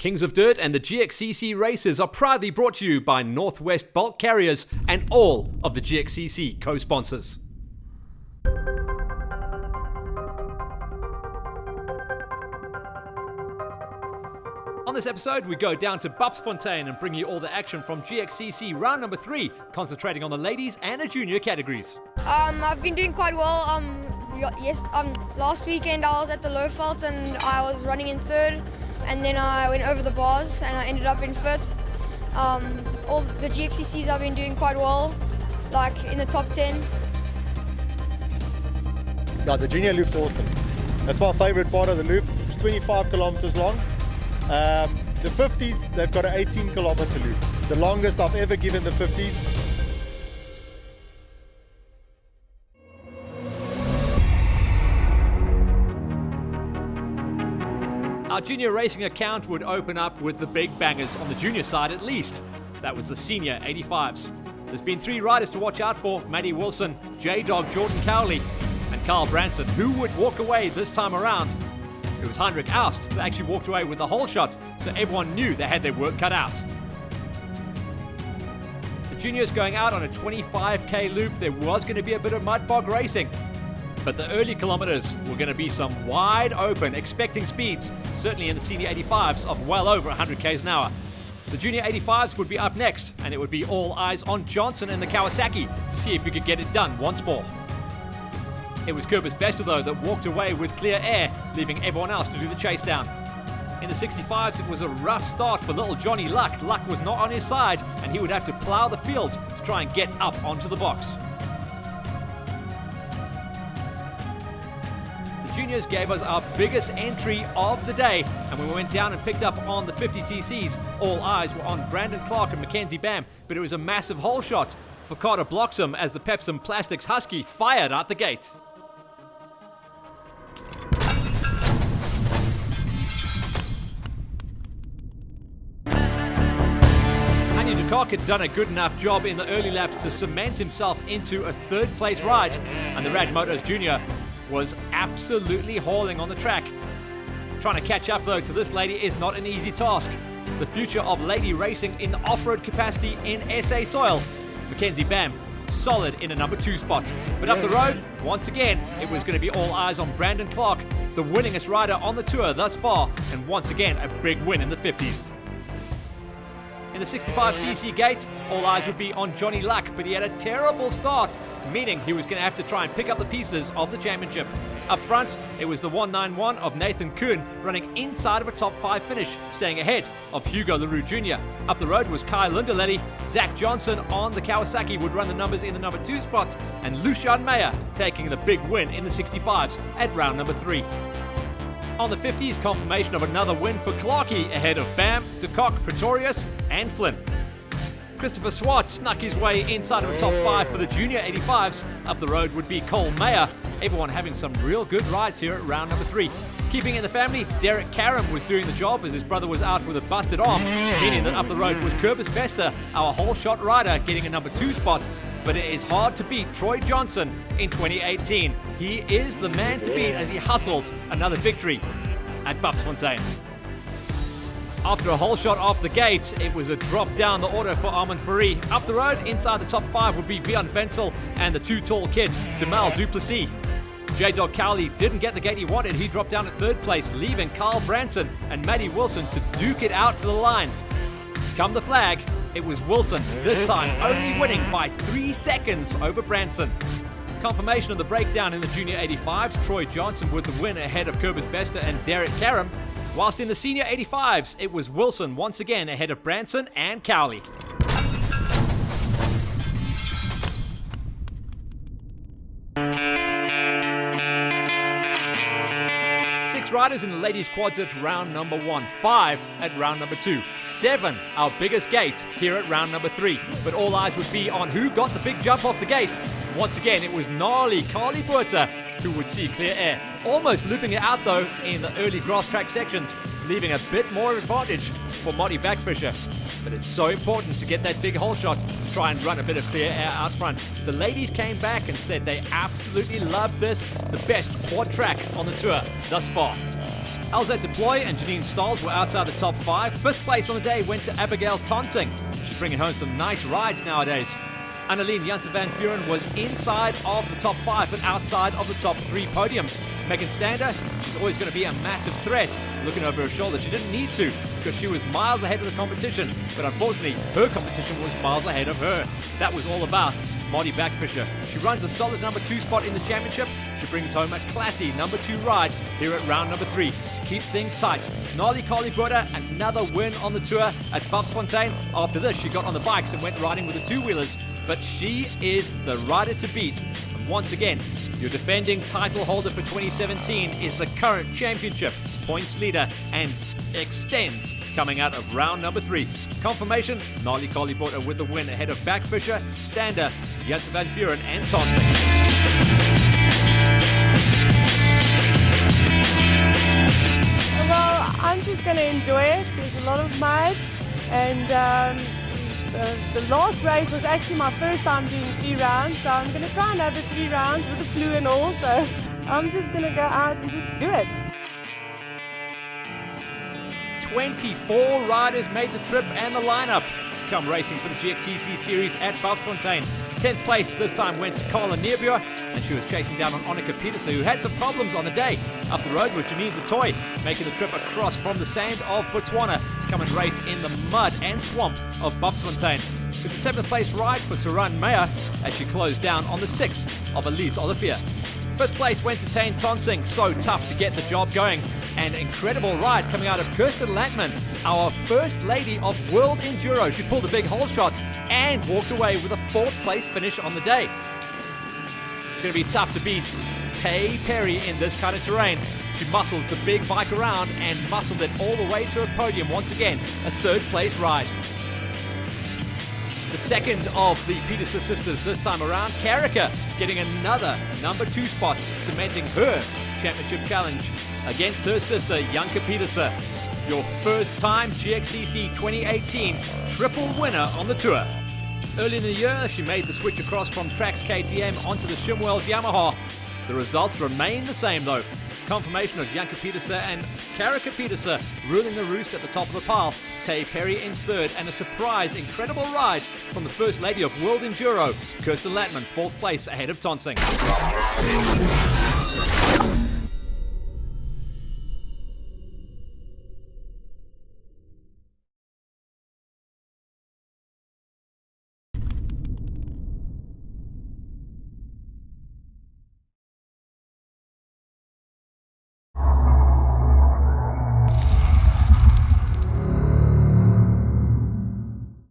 Kings of Dirt and the GXCC races are proudly brought to you by Northwest Bulk Carriers and all of the GXCC co-sponsors. On this episode, we go down to Bapsfontein and bring you all the action from GXCC round number 3, concentrating on the ladies and the junior categories. I've been doing quite well. Last weekend I was at the Lowveld and I was running in third, and then I went over the bars and I ended up in fifth. All the GXCCs I've been doing quite well, like in the top 10. Yeah, the junior loop's awesome. That's my favourite part of the loop. It's 25 kilometres long. The 50s, they've got an 18 kilometre loop. The longest I've ever given the 50s. Our junior racing account would open up with the big bangers on the junior side at least. That was the senior 85s. There's been 3 riders to watch out for: Maddie Wilson, J-Dog Jordan Cowley, and Carl Branson. Who would walk away this time around? It was Heinrich Aust that actually walked away with the whole shot, so everyone knew they had their work cut out. The juniors going out on a 25k loop. There was going to be a bit of mud bog racing, but the early kilometers were going to be some wide open, expecting speeds, certainly in the senior 85s, of well over 100 k's an hour. The junior 85s would be up next, and it would be all eyes on Johnson and the Kawasaki to see if he could get it done once more. It was Cobus Bester, though, that walked away with clear air, leaving everyone else to do the chase down. In the 65s, it was a rough start for little Johnny Luck. Luck was not on his side, and he would have to plough the field to try and get up onto the box. The juniors gave us our biggest entry of the day, and when we went down and picked up on the 50cc's, all eyes were on Brandon Clark and Mackenzie Bam, but it was a massive hole shot for Carter Bloxham as the Pepsim Plastics Husky fired out the gate. Cock had done a good enough job in the early laps to cement himself into a third place ride, and the Rad Motors Junior was absolutely hauling on the track. Trying to catch up though to this lady is not an easy task. The future of lady racing in the off-road capacity in SA soil. Mackenzie Bam, solid in a number 2 spot. But up the road, once again, it was going to be all eyes on Brandon Clark, the winningest rider on the tour thus far, and once again a big win in the 50s. In the 65cc gate, all eyes would be on Johnny Luck, but he had a terrible start, meaning he was going to have to try and pick up the pieces of the championship. Up front, it was the 191 of Nathan Kuhn running inside of a top 5 finish, staying ahead of Hugo LaRue Jr. Up the road was Kai Lundelelli. Zach Johnson on the Kawasaki would run the numbers in the number 2 spot, and Lucian Meyer taking the big win in the 65s at round number 3. On the 50s, confirmation of another win for Clarkey ahead of Bam, De Kock, Pretorius and Flynn. Christopher Swart snuck his way inside of a top 5 for the junior 85s. Up the road would be Cole Mayer. Everyone having some real good rides here at round number 3. Keeping in the family, Derek Karam was doing the job as his brother was out with a busted arm, meaning that up the road was Cobus Bester, our whole shot rider, getting a number 2 spot. But it is hard to beat Troy Johnson in 2018. He is the man to beat as he hustles another victory at Bapsfontein. After a whole shot off the gate, it was a drop down the order for Armand Faree. Up the road, inside the top 5 would be Vian Fensel and the 2 tall kid, Demal Duplessis. J-Dog Cowley didn't get the gate he wanted. He dropped down to 3rd place, leaving Carl Branson and Maddie Wilson to duke it out to the line. Come the flag, it was Wilson, this time only winning by 3 seconds over Branson. Confirmation of the breakdown in the junior 85s, Troy Johnson with the win ahead of Cobus Bester and Derek Karam. Whilst in the senior 85s, it was Wilson once again ahead of Branson and Cowley. Riders in the ladies quads at round number 1, 5 at round number 2, 7 our biggest gate here at round number 3. But all eyes would be on who got the big jump off the gate. Once again, it was gnarly Carly Buerta who would see clear air, almost looping it out though in the early grass track sections, leaving a bit more advantage for Marty Backfisher. But it's so important to get that big hole shot to try and run a bit of clear air out front. The ladies came back and said they absolutely loved this, the best quad track on the tour thus far. Alzette Deploy and Janine Stahls were outside the top 5. 5th place on the day went to Abigail Tonsing. She's bringing home some nice rides nowadays. Annalene Janssen van Vuren was inside of the top 5 but outside of the top 3 podiums. Megan Stander, she's always going to be a massive threat. Looking over her shoulder, she didn't need to because she was miles ahead of the competition, but unfortunately her competition was miles ahead of her. That was all about Marty Backfisher. She runs a solid number 2 spot in the championship. She brings home a classy number 2 ride here at round number 3 to keep things tight. Nali Kalibota, another win on the tour at Bapsfontein. After this, she got on the bikes and went riding with the 2-wheelers, but she is the rider to beat. And once again, your defending title holder for 2017 is the current championship points leader and extends coming out of round number 3. Confirmation, Nali Kalibota with the win ahead of Backfisher, Stander, Janssen van Vuren and Tonsing. Well, I'm just going to enjoy it. There's a lot of mud, and the last race was actually my first time doing 3 rounds, so I'm going to try another 3 rounds with the flu and all, so I'm just going to go out and just do it. 24 riders made the trip and the lineup to come racing for the GXCC series at Bapsfontein. 10th place this time went to Carla Neerbuur, and she was chasing down on Annika Petersen, who had some problems on the day. Up the road with Janine Detoy, making the trip across from the sand of Botswana to come and race in the mud and swamp of Bapsfontein. With the 7th place ride for Saran Meyer as she closed down on the 6th of Elise Olivier. 5th place went to Tane Tonsing, so tough to get the job going. An incredible ride coming out of Kirsten Lattman, our first lady of World Enduro. She pulled a big hole shot and walked away with a 4th place finish on the day. It's going to be tough to beat Tay Perry in this kind of terrain. She muscles the big bike around and muscled it all the way to a podium once again, a 3rd place ride. The second of the Petersen sisters this time around, Karika getting another number 2 spot, cementing her championship challenge against her sister, Janke Petersen. Your first time GXCC 2018 triple winner on the tour. Early in the year, she made the switch across from Trax KTM onto the Shimwells Yamaha. The results remain the same though. Confirmation of Janke Petersen and Karika Petersen ruling the roost at the top of the pile. Tay Perry in 3rd, and a surprise, incredible ride from the First Lady of World Enduro, Kirsten Lattman, 4th place ahead of Tonsing.